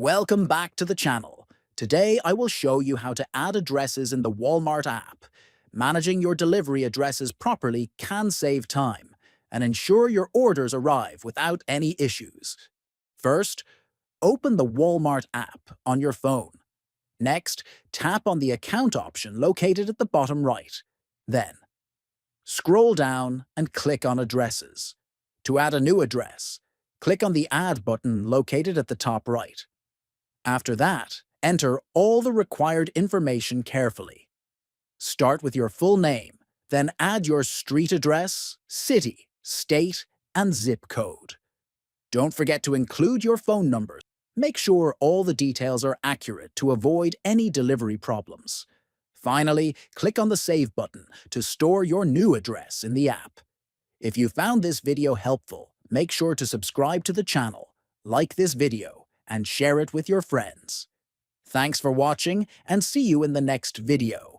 Welcome back to the channel. Today I will show you how to add addresses in the Walmart app. Managing your delivery addresses properly can save time and ensure your orders arrive without any issues. First, open the Walmart app on your phone. Next, tap on the account option located at the bottom right. Then, scroll down and click on Addresses. To add a new address, click on the Add button located at the top right. After that, enter all the required information carefully. Start with your full name, then add your street address, city, state, and zip code. Don't forget to include your phone numbers. Make sure all the details are accurate to avoid any delivery problems. Finally, click on the Save button to store your new address in the app. If you found this video helpful, make sure to subscribe to the channel, like this video, and share it with your friends. Thanks for watching, and see you in the next video.